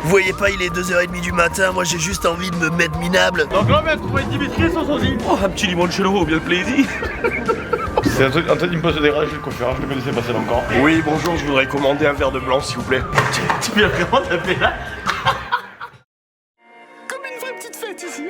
Vous voyez pas, il est 2h30 du matin, moi j'ai juste envie de me mettre minable. Donc là on vient de trouver Dimitri et son sosie. Oh, un petit limoncello, bien le plaisir. C'est un truc, en fait, il me pose des règles de coiffure, je le connaissais pas ça encore. Oui, bonjour, je voudrais commander un verre de blanc s'il vous plaît. Tu viens vraiment taper là? Comme une vraie petite fête ici.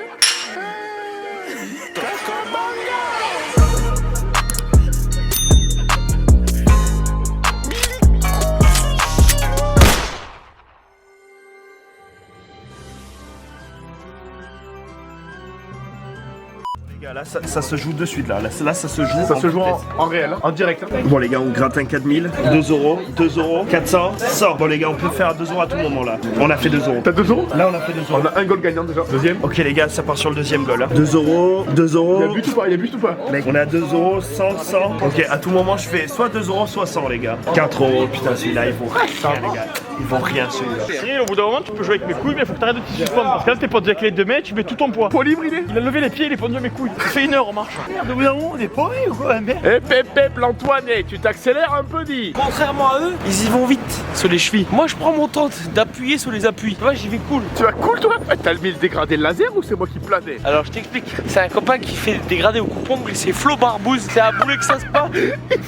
Là ça se joue de suite là ça se joue. Ça se joue en réel, en direct. Bon les gars, on gratte un 4000, 2 euros, 2 euros, 400, 100. Bon les gars, on peut faire 2 euros à tout moment là. On a fait 2 euros. T'as 2 euros? Là on a fait 2 euros. On a un goal gagnant déjà. Deuxième. Ok les gars, ça part sur le deuxième goal. 2 euros, 2 euros. Il y a but ou pas? Il y a but ou pas? Mec, on a 2 euros, 100, 100. Ok, à tout moment je fais soit 2 euros, soit 100 les gars. 4 euros, putain celui-là il vaut rien les gars. Ils vont rien celui-là. Cyril, au bout d'un moment, tu peux jouer avec mes couilles, mais il faut que t'arrêtes de te suspendre. Parce que là, t'es pas déjà clé de main, tu mets tout ton poids. Poids libre il est. Il a levé les pieds, il est pendu à mes couilles. Ça fait 1 heure, on marche. Merde, au bout d'un moment, on est paumé ou quoi, merde? Eh Pep, l'Antoine, tu t'accélères un peu, dis. Contrairement à eux, ils y vont vite sur les chevilles. Moi, je prends mon temps d'appuyer sur les appuis. Tu vois, j'y vais cool. Tu vas cool toi? T'as mis le dégradé laser ou c'est moi qui planais? Alors, je t'explique. C'est un copain qui fait des dégradés au coupe-ongle, c'est Flo Barbouze. C'est à boulet que ça se passe.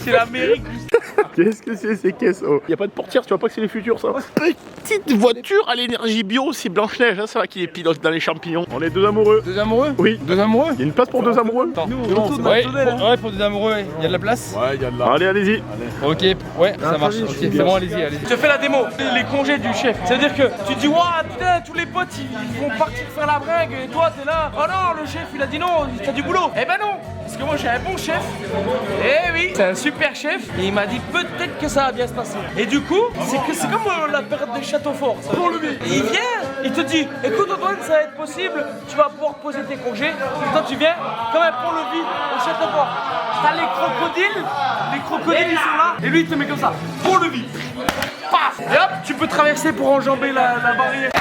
C'est l'Amérique. Qu'est-ce que c'est ces caisses? Oh. Y a pas de portière, tu vois pas que c'est les futurs ça? Petite voiture à l'énergie bio, c'est Blanche-Neige, hein, c'est là qui les pilote dans les champignons. On est deux amoureux. Deux amoureux? Oui. Deux amoureux? Il y a une place pour deux amoureux? Ouais, pour deux amoureux, il y a de la place? Ouais, il y a de la. Allez, allez-y. Ok, ouais, ça marche. Ok, c'est bon, allez-y, allez-y. Je te fais la démo, les congés du chef. C'est-à-dire que tu dis, waouh, putain, tous les potes ils vont partir faire la bringue et toi t'es là. Oh non, le chef il a dit non, t'as du boulot. Eh ben non, parce que moi j'ai un bon chef. Eh oui, c'est un super chef. Et il m'a dit peut-être que ça va bien se passer. Et du coup, c'est comme la période des châteaux forts. Pour le vie. Il vient, il te dit, écoute Antoine, ça va être possible, tu vas pouvoir poser tes congés. Toi tu viens, comme un pont-levis au château fort. T'as les crocodiles ils sont là. Et lui il te met comme ça, pont-levis. Paf. Et hop, tu peux traverser pour enjamber la barrière.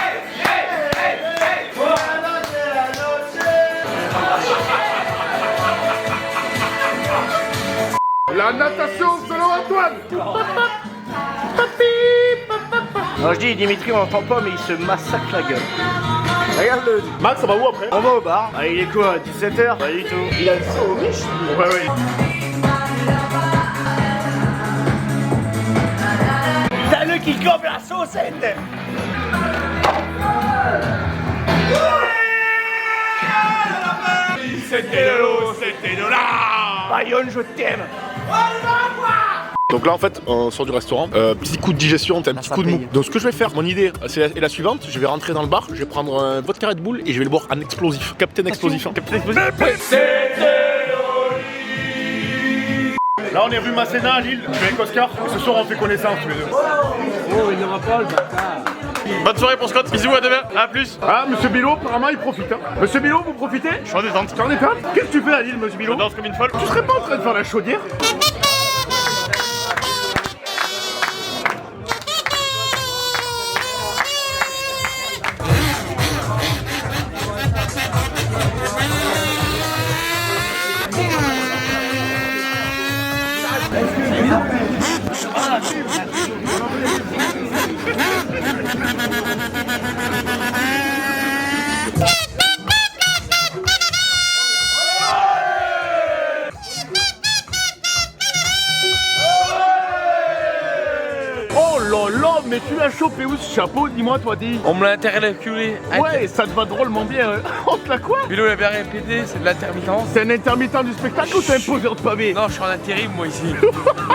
La natation selon Antoine. Alors je dis Dimitri, on l'entend pas mais il se massacre la gueule. Regarde-le. Max, on va où après? On va au bar. Ah, il est quoi, 17h? Pas du tout. Il a le sang au riche. Ouais, ouais. T'as le qui gobe la saucette. C'était de l'eau, c'était de là. Bayonne, je t'aime. Donc là en fait on sort du restaurant, petit coup de digestion, t'as un petit coup de mou. Donc ce que je vais faire, mon idée est la suivante, je vais rentrer dans le bar, je vais prendre un vodka Red Bull et je vais le boire en explosif. Captain Explosif. Captain Explosif. Là on est rue Masséna à Lille, je suis avec Oscar, et ce soir on fait connaissance tous les deux. Oh, il n'aura pas le bâtard. Bonne soirée pour Scott, bisous à demain, à plus. Ah monsieur Bilo apparemment il profite hein. Monsieur Bilo vous profitez? Je suis en détente. Tu en es pas? Qu'est-ce que tu fais à Lille monsieur Bilo? Je danse comme une folle. Tu serais pas en train de faire la chaudière? Oh là là, mais tu l'as chopé où ce chapeau? Dis-moi toi dis. On me l'a interloculé. Ouais, ça te va drôlement bien. On te l'a quoi? Bilo l'a bien répété, c'est de l'intermittence. T'es un intermittent du spectacle ou t'es un poseur de pavé? Non, je suis en intérim moi ici.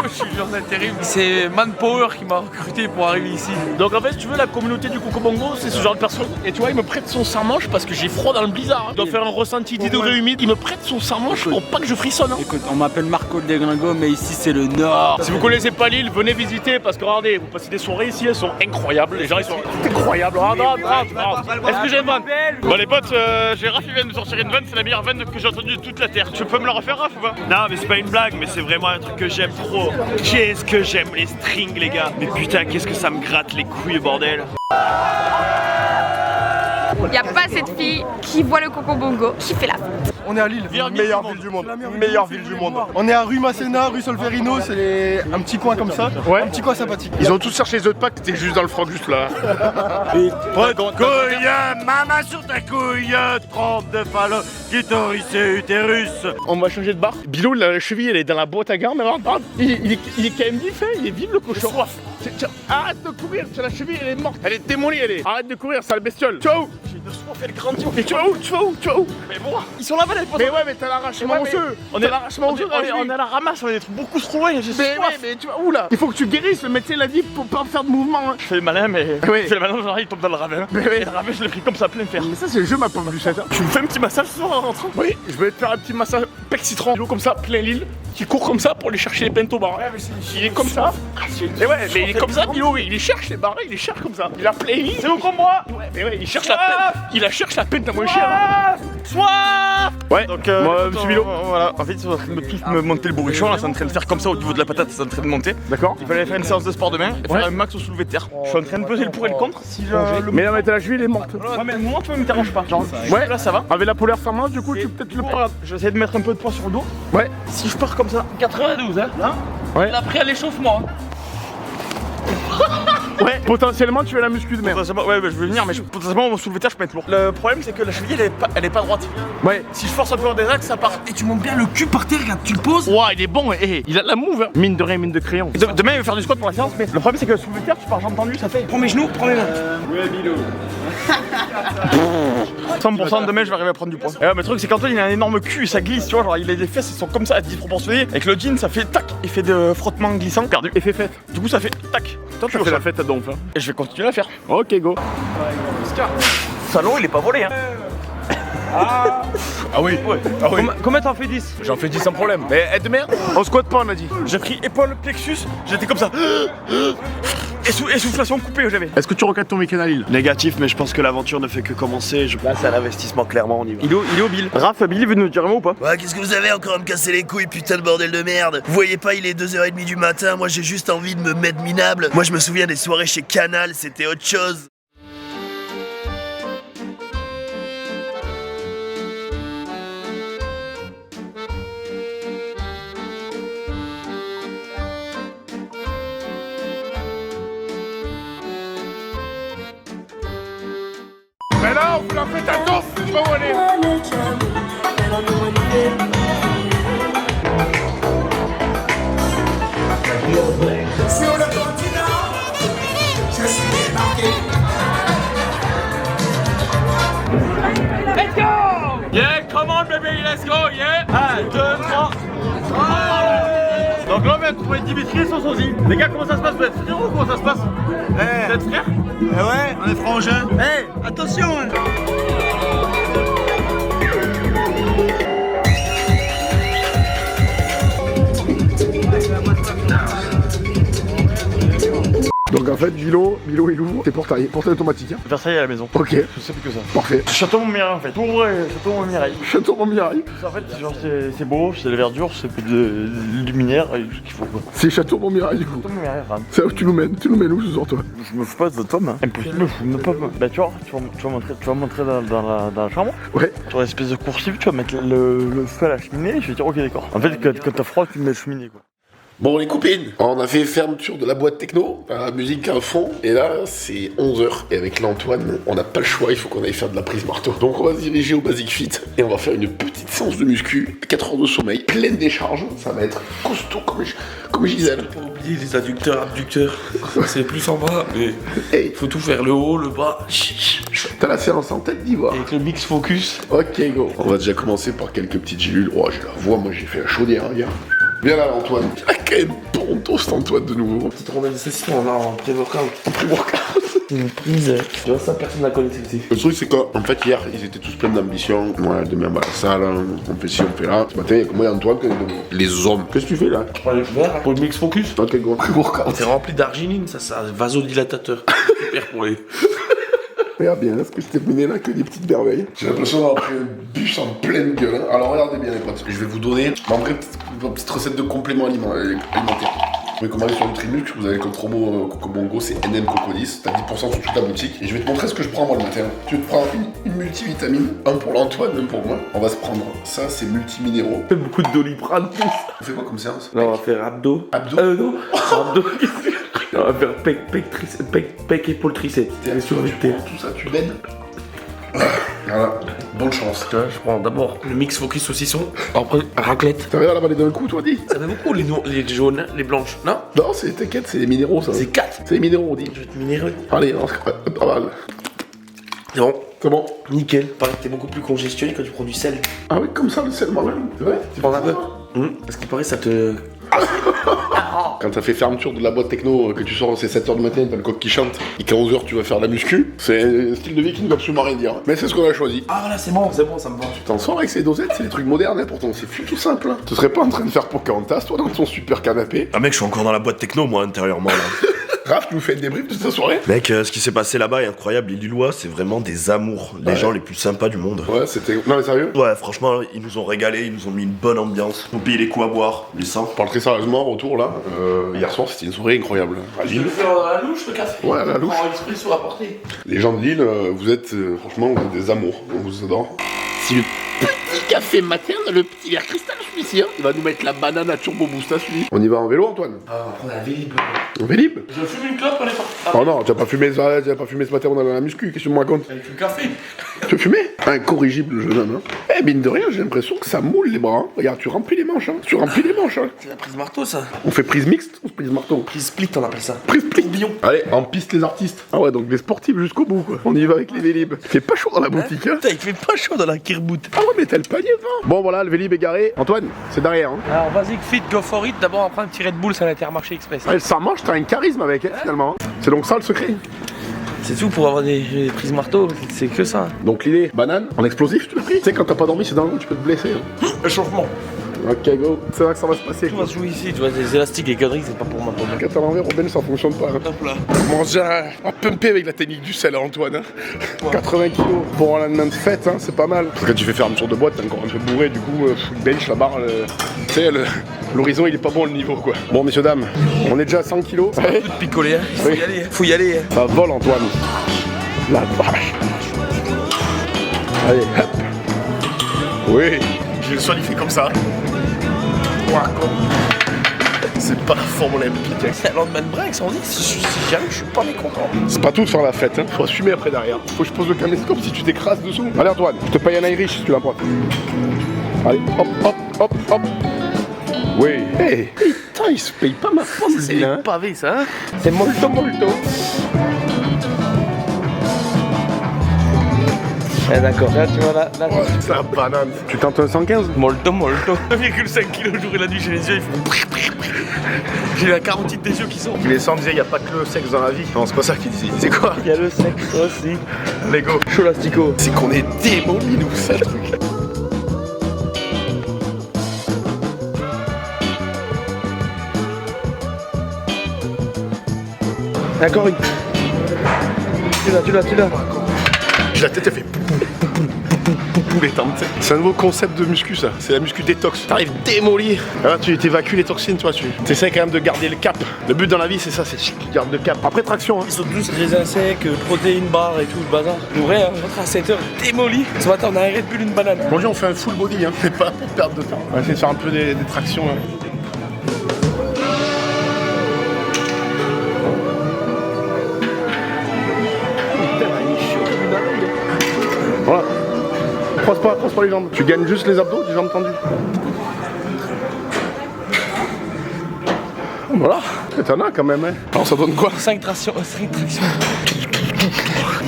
Je suis en intérim. C'est Manpower qui m'a recruté pour arriver ici. Donc en fait, si tu veux, la communauté du Coco Bongo, c'est ce genre de personne. Et tu vois, il me prête son serre-manche parce que j'ai froid dans le blizzard. Il doit faire un ressenti 10 degrés humide. Il me prête son serre-manche pour pas que je frissonne. Écoute, on m'appelle Marco le Dégringo, mais ici c'est le Nord. Si vous connaissez pas Lille, venez visiter parce que regardez, vous passez des soirées ici, elles sont incroyables. Les gens ils sont incroyables. Est-ce que j'ai une vanne? Bon les potes, j'ai Raph qui vient de nous sortir une vanne, c'est la meilleure vanne que j'ai entendue de toute la terre. Tu peux me la refaire Raph ou pas? Non mais c'est pas une blague, mais c'est vraiment un truc que j'aime trop. Qu'est-ce que j'aime les strings les gars. Mais putain qu'est-ce que ça me gratte les couilles bordel. Il n'y a pas assez de filles qui voient le Coco Bongo, qui fait la fête. On est à Lille. Meilleure ville du monde. Meilleure ville du monde. On est à rue Masséna, rue Solferino, c'est un petit coin comme ça. Ouais. Un petit coin sympathique. Ils ont tous cherché les autres packs, t'étais juste dans le front, juste là. Couille, maman sur ta couille, trompe de phallo, clitoris et utérus. On va changer de bar. Bilou, la cheville, elle est dans la boîte à gants, mais regarde, il est quand même vif, hein, il est vif le cochon. Arrête de courir, la cheville, elle est morte. Elle est démolie, elle est. Arrête de courir, sale bestiole. Ciao. J'ai de soif, elle grandit. Mais tu vas où Mais bon, ils sont là-bas les potes. Mais ouais, mais t'as l'arrachement osseux. On est à la ramasse, on est beaucoup trop loin. J'ai soif. Mais tu vas où là? Il faut que tu guérisses, le médecin l'a dit pour pas faire de mouvement. Hein. Je fais le malin, mais Oui. je fais le malin, genre il tombe dans le ravin. Mais oui. Et le ravin, je l'ai pris comme ça, plein fer. Mais ça, c'est le jeu, ma pauvre Lucette. Tu me fais un petit massage ce soir en rentrant? Oui, je vais te faire un petit massage pec citron. Bilou comme ça, plein l'île, qui court comme ça pour aller chercher les bento bars. Ouais, mais il est comme ça. Et ouais, mais il est comme ça, Bilou, il les cherche les barres, il les cherche comme ça. Il a plein l'île. C'est où qu'on boit? Ouais, mais ouais, il cherche la peine. Il la cherche la peine, t'as moins cher. Soif. Ouais, Donc, moi, monsieur Bilou. voilà, en fait, ils sont en train de tous me monter le bourrichon, là, c'est en train de faire comme ça au niveau de la patate, c'est en train de monter. D'accord. Il fallait faire une séance de sport demain et faire un max au soulevé de terre. Je suis en train de peser le pour et le contre. Si je Mais non, mais t'as la cheville, elle est morte. Ouais, mais le moment, tu vois, me dérange pas. Genre, Ouais, là, ça va. Avec la polaire sans manche, du coup, tu peux peut-être le prendre. Regarde, je vais essayer de mettre un peu de poids sur le dos. Ouais. Si je pars comme ça, 92, hein. Ouais. Il a pris à l'échauffement. Ouais, potentiellement, tu fais la muscu demain. Potentiellement, ouais, je vais venir, mais potentiellement, mon soulevé de terre, je peux être lourd. Le problème, c'est que la cheville, elle est pas droite. Ouais. Si je force un peu en des axes, ça part. Et tu montes bien le cul par terre, regarde, tu le poses. Ouah, il est bon, il a de la mouve. Hein. Mine de rien, mine de crayon. Demain, il va faire du squat pour la séance, mais le problème, c'est que le soulevé de terre, tu pars jambes tendues, ça fait. Prends mes genoux, prends mes mains. Ouais, Bilo. 100% demain, je vais arriver à prendre du poids. Et ouais, mais le truc, c'est qu'Antoine, il a un énorme cul et ça glisse, tu vois. Genre, il a des fesses, elles sont comme ça, disproportionnées. Avec le jean, ça fait tac, effet de frottement glissant. Perdu. Effet fête. Du coup, ça fait tac. Toi, tu fais la fête à donf. Hein. Et je vais continuer à la faire. Ok, go. Salaud, il est pas volé, hein. Ah oui. Ouais. Ah oui. Combien t'en fais 10? J'en fais 10 sans problème. Mais demain, on squatte pas, on a dit. J'ai pris épaule, plexus, j'étais comme ça. Essoufflation coupée, j'avais. Est-ce que tu regardes ton week-end à Lille? Négatif, mais je pense que l'aventure ne fait que commencer. Là, c'est un investissement, clairement, on y va. Il est au Bill. Raph, Billy veut nous dire un mot ou pas? Ouais, qu'est-ce que vous avez encore à me casser les couilles, putain de bordel de merde? Vous voyez pas, il est 2h30 du matin, moi j'ai juste envie de me mettre minable. Moi je me souviens des soirées chez Canal, c'était autre chose. Mais là, on vous la fait à tous. Je vais où aller. Sur le continent, je suis débarqué. Let's go! Yeah, come on baby, let's go, yeah! 1, 2, 3. Donc là on vient de trouver Dimitri et son sosie. Les gars, comment ça se passe? Vous êtes frères ou comment ça se passe? Vous êtes frères? Ouais, on est frangins. Hey, attention! Donc en fait, Bilo et Lou, c'est portail automatique. Hein. Versailles à la maison. Ok, Je sais plus que ça. parfait. Château Montmirail en fait. Tout vrai, Château Montmirail. Château Montmirail. En fait, genre c'est beau, c'est de la verdure, c'est de luminaire, et tout ce qu'il faut quoi. C'est Château Montmirail du coup. Château Montmirail, fan. C'est où tu nous mènes où ce soir toi? Je me fous pas de Tom, hein. Impossible, je me fous pas. Bah tu vois, tu vas montrer dans la chambre. Ouais. Sur l'espèce de coursive, tu vas mettre le feu à la cheminée, je vais dire ok d'accord. En fait quand t'as froid, tu mets la cheminée quoi. Bon les copines, on a fait fermeture de la boîte techno, la musique à fond, et là c'est 11h, et avec l'Antoine, on n'a pas le choix, il faut qu'on aille faire de la prise marteau. Donc on va se diriger au Basic Fit, et on va faire une petite séance de muscu, 4 heures de sommeil, pleine décharge, ça va être costaud comme Gisèle. Faut pas oublier les adducteurs, abducteurs, c'est plus en bas, mais Hey, faut tout faire, le haut, le bas. t'as la séance en tête d'Ivoire. Avec le mix focus. Ok go. On va déjà commencer par quelques petites gélules. Oh j'ai la voix, moi j'ai fait la chaudière, regarde. Viens là Antoine. Il a quand même bon toast Antoine de nouveau. Petite rondelle de session là en pré-workout. En pré-workout. Une prise, tu vois ça, personne n'a connecté. Le truc c'est qu'en fait hier ils étaient tous pleins d'ambition. Ouais, demain on va à la salle, on fait ci, on fait là. Ce matin il y a que moi et Antoine qui les hommes. Qu'est-ce que tu fais là? Je prends le verre pour le mix focus. Ok go. Pré-workout. C'est rempli d'arginine, ça c'est un vasodilatateur. Super pour les. Regarde bien, est-ce que je t'ai mené là que des petites merveilles? J'ai l'impression d'avoir pris une bûche en pleine gueule. Hein. Alors regardez bien les potes, je vais vous donner ma petite recette de complément alimentaire. Vous pouvez commander sur Nutrimulk, vous avez le code promo Cocobongo, c'est NM Coco10, t'as 10% sur toute la boutique. Et je vais te montrer ce que je prends moi le matin. Tu te prends une multivitamine, un pour l'Antoine, un pour moi. On va se prendre ça, c'est multiminéraux. Fais beaucoup de Doliprane. On fait quoi comme séance? Là, on va faire abdos. Abdos? Non. Abdos. On va faire pec, épaule, triceps. T'es sur avec tout ça, tu l'aides. Voilà, bonne chance. Tu vois, je prends d'abord le mix focus saucisson, après raclette. T'arrives à la baler d'un coup, toi, dis? Ça fait beaucoup les jaunes, les blanches, non? Non, t'inquiète, c'est les minéraux, ça. C'est 4. C'est les minéraux, on dit. Je vais te minéreux. Allez, pas mal. C'est bon. C'est bon. Nickel. Pareil que t'es beaucoup plus congestionné quand tu prends du sel. Ah oui, comme ça, le sel moi-même. C'est vrai? Tu prends un peu. Parce qu'il paraît ça te... Quand t'as fait fermeture de la boîte techno, que tu sors, c'est 7h du matin, t'as le coq qui chante, et qu'à 11h tu vas faire de la muscu, c'est un style de vie qui ne veut absolument rien dire. Mais c'est ce qu'on a choisi. Ah voilà, c'est bon, ça me va. Tu t'en sors avec ces dosettes, c'est des trucs modernes, hein, pourtant c'est tout simple. Hein. Tu serais pas en train de faire Pocahontas, toi, dans ton super canapé. Ah mec, je suis encore dans la boîte techno, moi, intérieurement, là. Raph, tu nous fais le débrief de ta soirée? Mec, ce qui s'est passé là-bas est incroyable. Les Lillois, c'est vraiment des amours. Les gens les plus sympas du monde. Ouais, c'était... Non mais sérieux? Ouais, franchement, ils nous ont régalé, ils nous ont mis une bonne ambiance. Ils ont payé les coups à boire, les seins. Je parle très sérieusement, retour là. Hier soir, c'était une soirée incroyable. À Je Lille. le fais à la louche, le café. Ouais, à la louche. En expresso à portée. Les gens de Lille, vous êtes, franchement, vous êtes des amours. On vous adore. Si le petit café matin, le petit verre cristal, celui-ci, hein, il va nous mettre la banane à turbo boost, à celui. On y va en vélo, Antoine? Ah, on prend la Vélib. En Vélib? Je fume une clope, on est parti. Oh non, tu as pas fumé ce matin, on a dans la muscu, qu'est-ce que tu me racontes? Avec le café. Tu veux fumer? Incorrigible, le jeune homme. Hein. Eh, mine de rien, j'ai l'impression que ça moule les bras. Hein. Regarde, tu remplis les manches. Hein. Tu remplis les manches. Hein. C'est la prise marteau, ça. On fait prise mixte ou prise marteau? Prise split, on appelle ça. Prise tourbillon. Allez, en piste les artistes. Ah ouais, donc les sportifs jusqu'au bout, quoi. On y va avec les Vélib. Il fait pas chaud dans la boutique, hein. Putain, il fait pas chaud dans la kirbout. Ah ouais, mais t'as le panier devant. Bon, voilà, le Vélib est garé. Antoine, c'est derrière. Hein. Alors vas-y, fit, go for it. D'abord, on prend un petit Red Bull, c'est un Intermarché Express. Ouais, ça marche, t'as un charisme avec elle, finalement. Hein. C'est donc ça le secret. C'est tout pour avoir des prises marteau, c'est que ça. Donc l'idée, banane, en explosif, tu l'as pris. Tu sais, quand t'as pas dormi, c'est dans le tu peux te blesser. Hein. Échauffement. Ok, go. C'est là que ça va se passer. Tout va se jouer ici, tu vois, des élastiques et conneries, c'est pas pour ma peau. Quand t'as l'envers, Robin, ça fonctionne pas. Hein. Hop là. Manger à pumper avec la technique du sel, Antoine. Hein. 80 kilos pour un lendemain de fête, hein, c'est pas mal. Parce que quand tu fais faire un tour de boîte, t'es encore un peu bourré, du coup, bench, la barre, tu sais, l'horizon il est pas bon le niveau quoi. Bon, messieurs, dames, on est déjà à 100 kilos. Tout de picoler, hein. Faut y aller, faut y aller. Hein. Ça vole, Antoine. La vache. Allez, hop. Oui. J'ai le soin, il fait comme ça. C'est pas la forme olympique. C'est un lendemain de break, on dit, si jamais je suis pas mécontent. C'est pas tout de faire la fête, hein. Faut assumer après derrière. Faut que je pose le caméscope si tu t'écrases dessous. Allez, Antoine, je te paye un Irish si tu l'empruntes. Allez, hop, hop, hop, hop. Oui. Hey, putain, il se paye pas ma pomme, C'est lui, hein. les pavés, ça, hein. C'est molto. Eh d'accord, là tu vois là Oh, c'est la banane. Tu tentes un 115? molto. 1,5 kg le jour et la nuit, j'ai les yeux, ils font. J'ai la carotide des yeux qui sort. Les sangs disaient, y a pas que le sexe dans la vie. Non, c'est pas ça qu'il disait. C'est quoi? Il y a le sexe aussi. Lego. Cholastico. C'est qu'on est démolis, nous, ça, le truc. D'accord, oui. Tu l'as. La tête, elle fait pou les tentes. C'est un nouveau concept de muscu, ça. C'est la muscu détox. T'arrives démoli. Là, tu t'évacues les toxines, toi. Tu essaies quand même de garder le cap. Le but dans la vie, c'est ça, c'est que tu gardes le cap. Après, traction, hein. Ils sont tous raisins secs, protéines barres et tout le bazar. Le vrai, hein, on rentre à 7h démoli. Ce matin, on a un Red Bull, une banane. Aujourd'hui, on fait un full body, hein. C'est pas pour perdre de temps. On va essayer de faire un peu des tractions, hein. Voilà. Croise pas les jambes. Tu gagnes juste les abdos, les jambes tendues. Voilà. T'en as quand même, hein. Alors ça donne quoi? 5 tractions.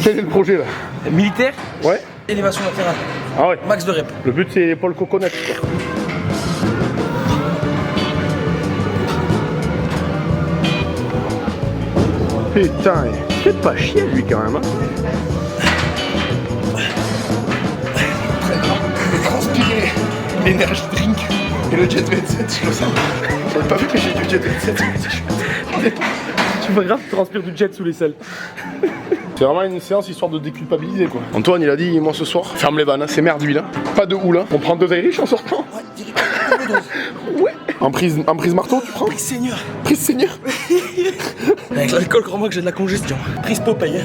Quel est le projet là? Militaire, Ouais. élévation latérale. Ah ouais. Max de rep. Le but c'est Paul Coconut. Putain, il fait pas chier lui quand même. Hein. Transpirer l'énergie drink et le jet 27, je le sens. J'avais pas vu que j'ai du jet 27. C'est pas grave, tu transpires du jet sous les selles. C'est vraiment une séance histoire de déculpabiliser quoi. Antoine il a dit moi ce soir, ferme les vannes, hein, c'est merde lui là. Pas de houle, hein. On prend 2 Irish en sortant. Ouais, direct. Ouais. En prise marteau, tu prends? Prise seigneur. Prise seigneur. Avec l'alcool, crois-moi que j'ai de la congestion. Prise Popeye.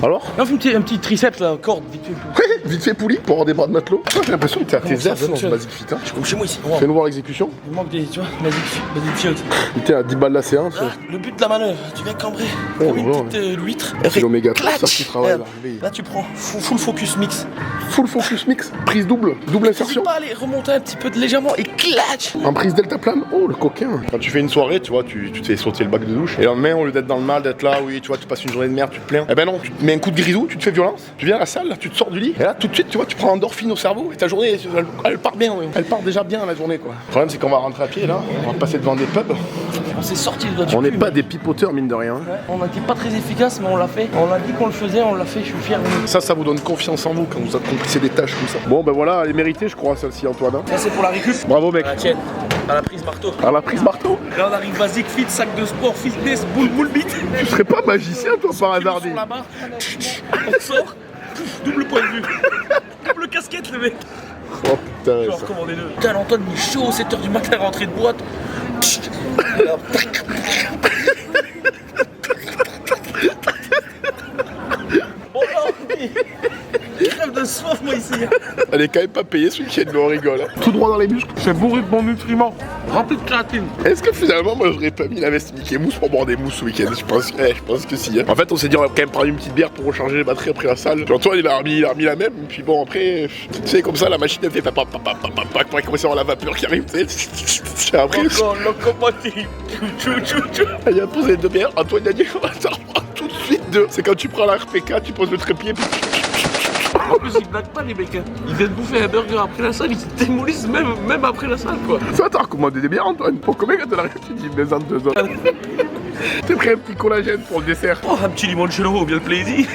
Alors? Non, un petit triceps là, corde, vite fait. Vite fait pouli pour avoir des bras de matelot. J'ai l'impression que t'es à tes ça airs dans ce fonctionne? Basic Fit. Hein. Je suis comme chez moi ici. Fais-nous voir l'exécution. Il manque des, tu vois, basic fiotte. T'es à 10 balles la séance. Le but de la manœuvre, tu viens cambrer. Oh, Comme une ouais. petite huître. C'est l'oméga 3, Clatch. ça qui travaille là. Là, tu prends full focus mix. Full focus mix, prise double N'hésite insertion. pas à aller remonter un petit peu légèrement et clatch. En prise delta plane. Oh, le coquin. Quand tu fais une soirée, tu vois, tu te fais sauter le bac de douche. Et le lendemain, au lieu d'être dans le mal, d'être là, oui, tu vois, tu passes une journée de merde, tu te plains. Eh ben non, tu te mets un coup de grisou, tu te fais violence, tu viens à la salle, là, tu te sors du lit. Et là, tout de suite, tu vois, tu prends endorphine au cerveau. Et ta journée, elle part bien. Ouais. Elle part déjà bien la journée, quoi. Le problème, c'est qu'on va rentrer à pied, là. On va passer devant des pubs. On s'est sorti le doigt du On cul, n'est pas mais- des pipoteurs, mine de rien. Ouais, on n'était pas très efficace, mais on l'a fait. On a dit qu'on le faisait, on l'a fait, je suis fier de nous. Ça vous donne confiance en vous quand vous accomplissez des tâches comme ça. Bon, ben voilà, elle est méritée, je crois, celle-ci, Antoine. Hein. Ça, c'est pour la récup. Bravo, mec. À la tienne, à la prise marteau. À la prise marteau. Là, on arrive basique, fit, sac de sport, fitness, boule bite. Tu serais pas magicien, toi, par hasard? Sur la barre, on sort, double point de vue. Double casquette, le mec. Oh putain, Genre, ça. commandez-le. Putain, l'Antoine, il est chaud, 7h du matin, rentrée de boîte. Et là, bon, là, crève de soif, moi, ici. Elle est quand même pas payée ce week-end, mais on rigole. Hein. Tout droit dans les muscles. C'est bourré de bons nutriments, rempli de créatine. Est-ce que finalement, moi, j'aurais pas mis la veste Mickey Mousse pour boire des mousses ce week-end? Je pense que si. Hein. En fait, on s'est dit, on va quand même prendre une petite bière pour recharger les batteries après la salle. Puis Antoine, il a remis la même. Puis bon, après, tu sais, comme ça, la machine, elle fait pas pour commencer à avoir la vapeur qui arrive, tu sais. Après, Encore locomotive. Chou. il a posé 2 bières. Antoine a dit, on va s'en reprendre tout de suite 2. C'est quand tu prends la RPK, tu poses le trépied, puis En plus, ils blaguent pas, les mecs. Hein. Ils viennent bouffer un burger après la salle, ils se démolissent même après la salle, quoi. ça, t'as recommandé des bières, Antoine. Pour combien quand on arrive, tu dis, mais en 2 autres. T'es pris un petit collagène pour le dessert. Oh, un petit limoncello, bien le plaisir.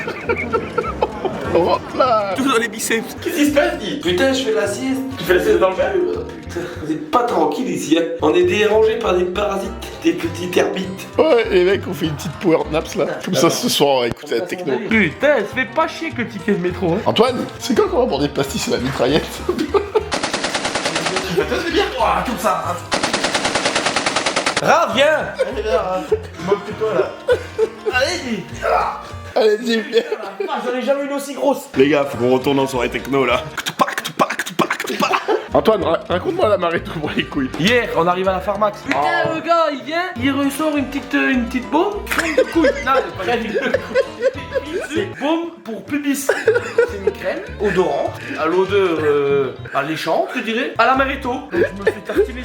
On rentre là. Tout dans les biceps. Qu'est-ce qui se passe, dit? Putain, je fais la sieste. Tu fais la sieste dans le bain? Putain, vous êtes pas tranquille ici, hein. On est dérangé par des parasites, des petits termites. Ouais, les mecs, on fait une petite power naps là. Comme ça, ce soir, on va écouter la techno. Putain, elle se fait pas chier que le ticket de métro, hein. Antoine, c'est quand qu'on va pour des pastis à la mitraillette? Comme ça. Ra, viens. Allez, là. Moque-toi, là. Allez, Allez, dis bien. j'en ai jamais une aussi grosse. Les gars, faut qu'on retourne en soirée techno là. Antoine, raconte-moi la marée tout pour les couilles. Hier, on arrive à la pharmacie. Putain, le gars, il vient, il ressort une petite baume, crème de couille. Non, c'est pas crème. C'est baume pour pubis. C'est une crème odorante, à l'odeur alléchante, je dirais, à l'amaretto. Donc je me fais tartiner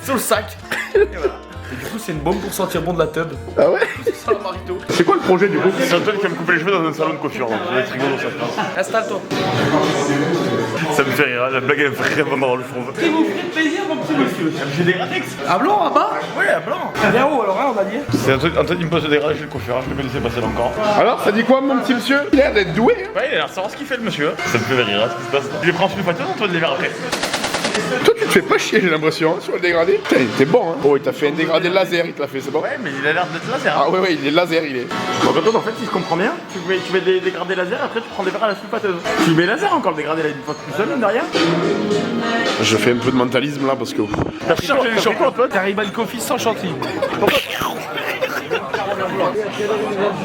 sur le sac. Et voilà. Et du coup, c'est une baume pour sentir bon de la tub. Ah ouais? C'est ça, l'amaretto. C'est quoi le projet du coup? C'est Antoine qui va me couper les cheveux dans un salon de coiffure. Donc je vais être rigolo dans sa place. Installe-toi. Ça me fait rire, hein, la blague elle me fait vraiment dans le front. Et vous faites plaisir, mon petit monsieur. J'ai des radex. À blanc, à bas? Ouais, à blanc. Bien haut, alors, hein, on a dit. C'est Antoine qui me pose des radis chez le coiffeur, je peux me laisser passer là encore. Alors, ça dit quoi, mon petit monsieur? Il a l'air d'être doué. Hein. Ouais, il a l'air de savoir ce qu'il fait le monsieur. Ça me fait rire, hein, ce qui se passe. Je les prends sur le pâté, Antoine les verres après. Toi, tu te fais pas chier, j'ai l'impression, hein, sur le dégradé. Putain, il était bon, hein. Oh, il t'a fait un dégradé laser, il te l'a fait, c'est bon? Ouais, mais il a l'air d'être laser. Ah ouais, il est laser, il est. Donc Antoine, en fait, si je comprends bien, tu mets des dégradés laser, après tu prends des verres à la sulfateuse. Tu mets laser encore le dégradé là, une fois tout seul, mine de rien. Je fais un peu de mentalisme là parce que. T'as pris du chocolat, Antoine? T'arrives à une coffee sans chantilly.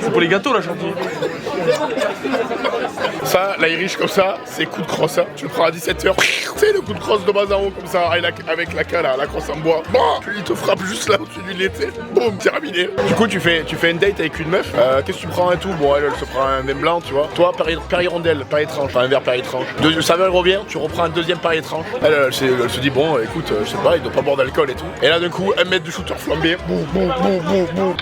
C'est pour les gâteaux, la chantilly. Ça, l'Irish comme ça, c'est coup de crosse. Hein. Tu le prends à 17h. Tu sais, le coup de crosse de bas en haut comme ça, avec la canne, la crosse en bois. Bon, puis il te frappe juste là au-dessus du lait, tu sais. Boum, terminé. Du coup, tu fais une date avec une meuf. Qu'est-ce que tu prends et tout? Bon, elle se prend un vin blanc, tu vois. Toi, Paris-Rondelle, Paris-Tranche. Enfin, un verre Paris-Tranche. Ça va, elle revient, tu reprends un deuxième Paris-Tranche. Elle se dit, bon, écoute, je sais pas, il doit pas boire d'alcool et tout. Et là, d'un coup, 1 mètre de shooter flambé. Boum, boum, boum, boum, boum.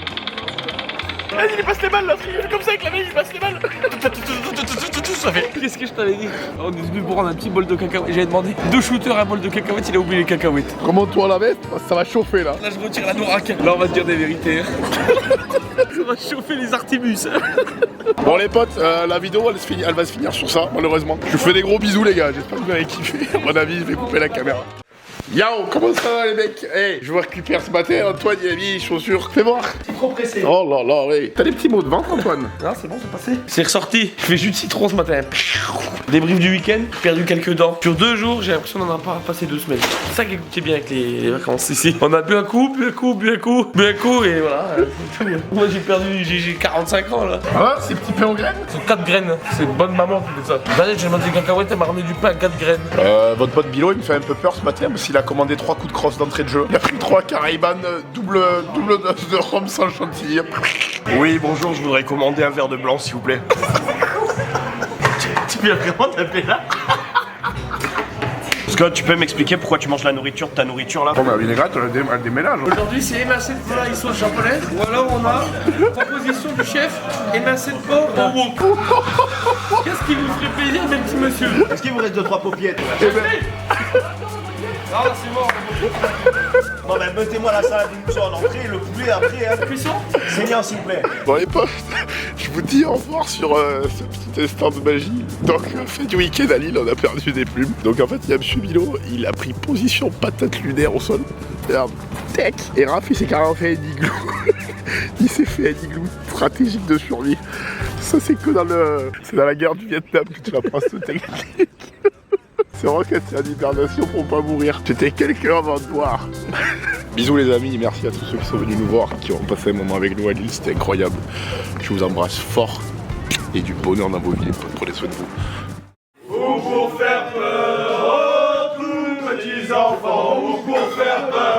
Vas-y, il passe les balles là, il fait comme ça avec la main, il passe les balles. Ça fait. Qu'est-ce que je t'avais dit? On est venu prendre un petit bol de cacahuètes. J'avais demandé 2 shooters, un bol de cacahuètes, il a oublié les cacahuètes. Remonte-toi la veste, ça va chauffer là. Là, je retire la nourac. Là, on va se dire des vérités. Ça va chauffer les Artemus. Bon les potes, la vidéo elle va se finir sur ça malheureusement. Je vous fais des gros bisous les gars, j'espère que vous avez kiffé. À mon avis je vais couper la caméra. Yao, comment ça va les mecs? Hey, je vous récupère ce matin, Antoine il a mis les chaussures. Fais voir. C'est trop pressé. Oh là là, ouais. T'as des petits mots de ventre, Antoine? Non, c'est bon, c'est passé. C'est ressorti. Je fais jus de citron ce matin. Débrief du week-end, perdu quelques dents. Sur 2 jours, j'ai l'impression d'en avoir pas passé 2 semaines. C'est ça qui est bien avec les vacances ici. On a bu un coup, bu un coup, bu un coup, bu un coup, et voilà. Moi j'ai perdu, j'ai 45 ans là. Ah ouais, ces petits pains en graines? C'est 4 graines. C'est bonne maman qui fait ça. D'ailleurs, j'ai demandé des cacahuètes, elle m'a ramené du pain à 4 graines. Votre pote Bilo, il me fait un peu peur ce matin parce qu'il a commandé 3 coups de crosse d'entrée de jeu. Il a pris 3 Caraiban, double dose de rhum sans chantilly. Oui, bonjour, je voudrais commander un verre de blanc s'il vous plaît. Tu viens vraiment t'appeler là? Scott, tu peux m'expliquer pourquoi tu manges la nourriture de ta nourriture là? Bon, bah, vinaigrette, elle déménage. Aujourd'hui, c'est émincé de volaille sauce japonaise. Ou alors, on a proposition du chef émincé de porc en wok. Qu'est-ce qui vous ferait plaisir, mes petits monsieur? Est-ce qu'il vous reste 2-3 paupiètes? Ah, c'est bon. Bon ben mettez-moi la salade de mousson en entrée et le poulet après hein. Cuisson? Seigneur s'il vous plaît. Bon les potes, je vous dis au revoir sur ce petit instant de magie. Donc fin du week-end à Lille, on a perdu des plumes. Donc en fait il y a monsieur Bilo, il a pris position patate lunaire au sol. Regarde, tac. Et Raph il s'est carrément fait un igloo. Il s'est fait un igloo stratégique de survie. Ça c'est que dans le... C'est dans la guerre du Vietnam que tu apprends cette technique. C'est vrai que c'est une hibernation pour pas mourir. J'étais quelqu'un avant de boire. Bisous les amis, merci à tous ceux qui sont venus nous voir, qui ont passé un moment avec nous à Lille, c'était incroyable. Je vous embrasse fort et du bonheur dans vos vies, les potes. Prenez soin de vous. Ou pour faire peur aux tout petits enfants, ou pour faire peur